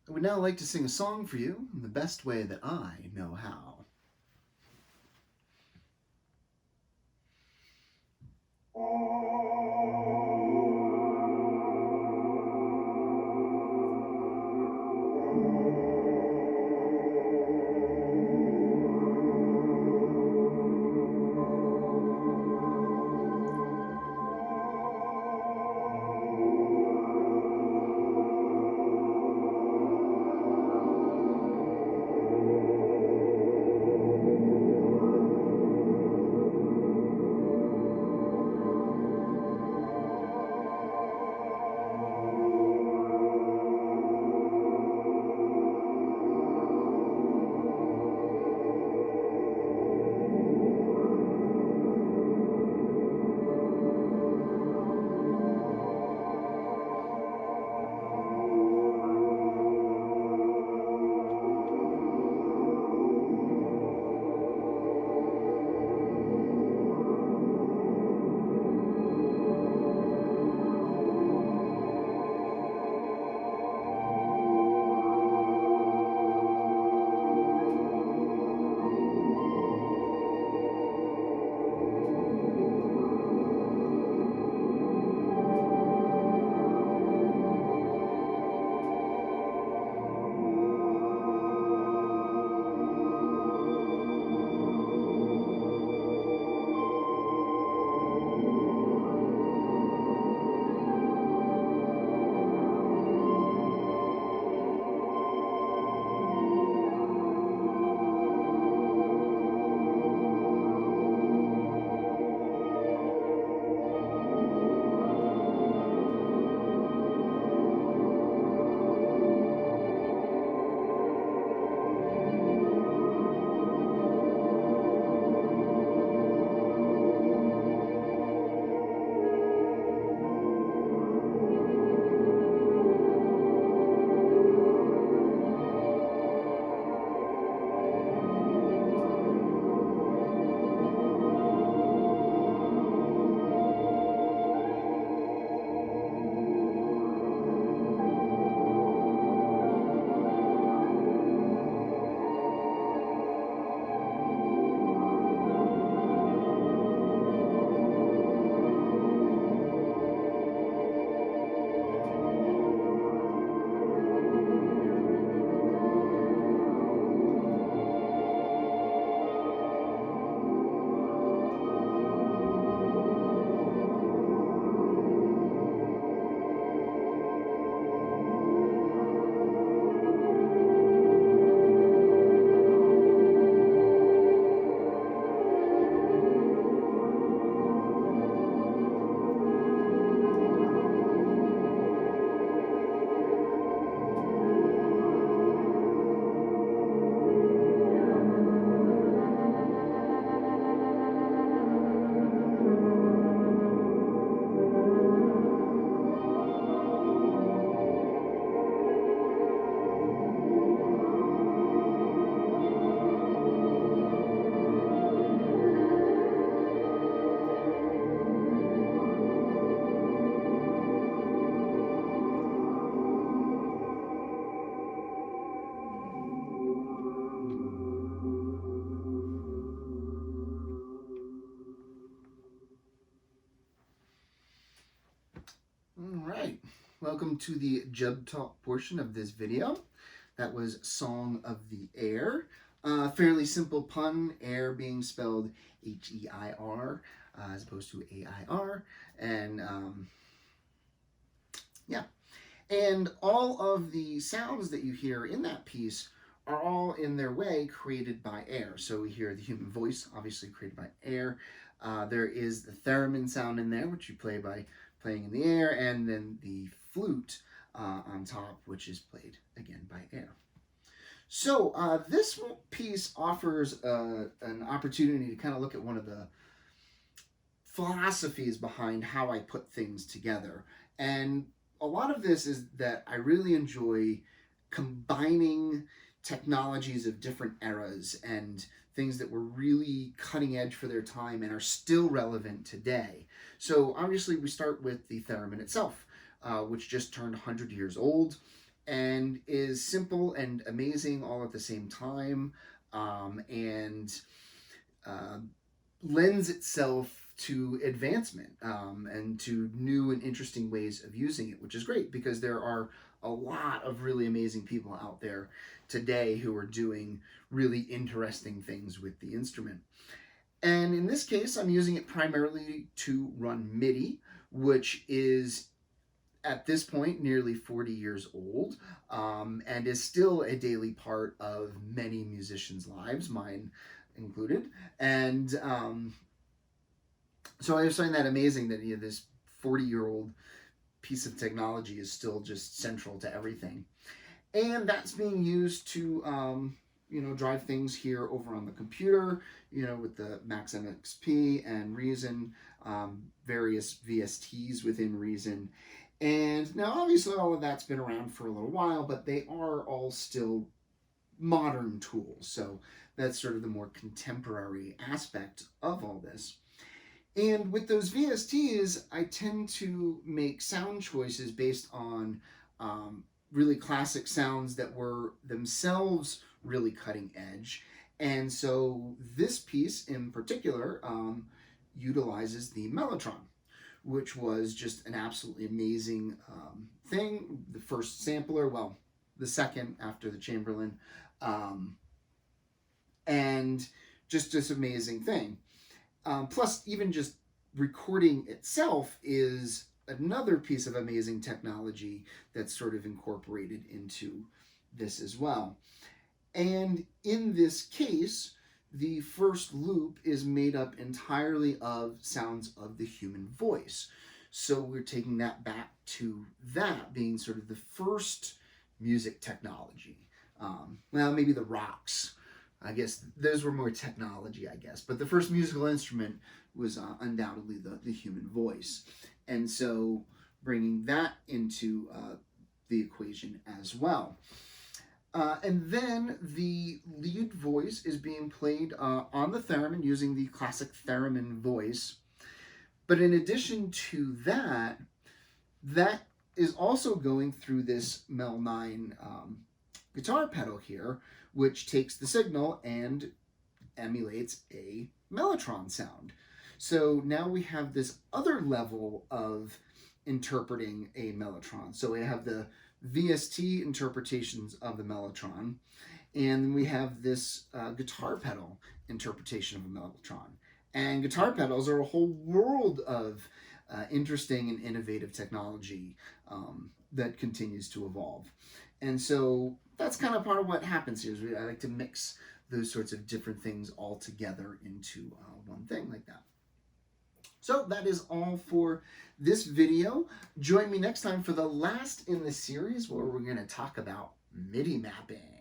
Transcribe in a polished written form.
I would now like to sing a song for you in the best way that I know how. Alright, welcome to the JubbTalk portion of this video. That was Song of the Air. Fairly simple pun, air being spelled H-E-I-R as opposed to A-I-R. And yeah, and all of the sounds that you hear in that piece are all in their way created by air. So we hear the human voice, obviously created by air. There is the theremin sound in there, which you play by playing in the air, and then the flute on top, which is played again by air. So this piece offers an opportunity to kind of look at one of the philosophies behind how I put things together. And a lot of this is that I really enjoy combining technologies of different eras and things that were really cutting edge for their time and are still relevant today. So obviously we start with the theremin itself, which just turned 100 years old. and is simple and amazing all at the same time, and lends itself to advancement, and to new and interesting ways of using it, which is great because there are a lot of really amazing people out there today who are doing really interesting things with the instrument. And in this case, I'm using it primarily to run MIDI, which is at this point nearly 40 years old, and is still a daily part of many musicians' lives, mine included. And so I just find that amazing that this 40-year-old piece of technology is still just central to everything. And that's being used to drive things here over on the computer, with the Max MXP and Reason, various VSTs within Reason. And now obviously all of that's been around for a little while, but they are all still modern tools. So that's sort of the more contemporary aspect of all this. And with those VSTs, I tend to make sound choices based on really classic sounds that were themselves really cutting edge. And so this piece in particular utilizes the Mellotron, which was just an absolutely amazing thing. The first sampler, well, the second after the Chamberlain, and just this amazing thing. Plus, even just recording itself is another piece of amazing technology that's sort of incorporated into this as well. And in this case, the first loop is made up entirely of sounds of the human voice. So we're taking that back to that being sort of the first music technology. Well, maybe the rocks. I guess those were more technology, I guess. But the first musical instrument was undoubtedly the human voice. And so bringing that into the equation as well. And then the lead voice is being played on the theremin using the classic theremin voice. But in addition to that, that is also going through this Mel 9 guitar pedal here, which takes the signal and emulates a mellotron sound. So now we have this other level of interpreting a mellotron. So we have the VST interpretations of the mellotron, and we have this guitar pedal interpretation of a mellotron. And guitar pedals are a whole world of interesting and innovative technology that continues to evolve. And so that's kind of part of what happens here. I like to mix those sorts of different things all together into one thing like that. So that is all for this video. Join me next time for the last in the series where we're going to talk about MIDI mapping.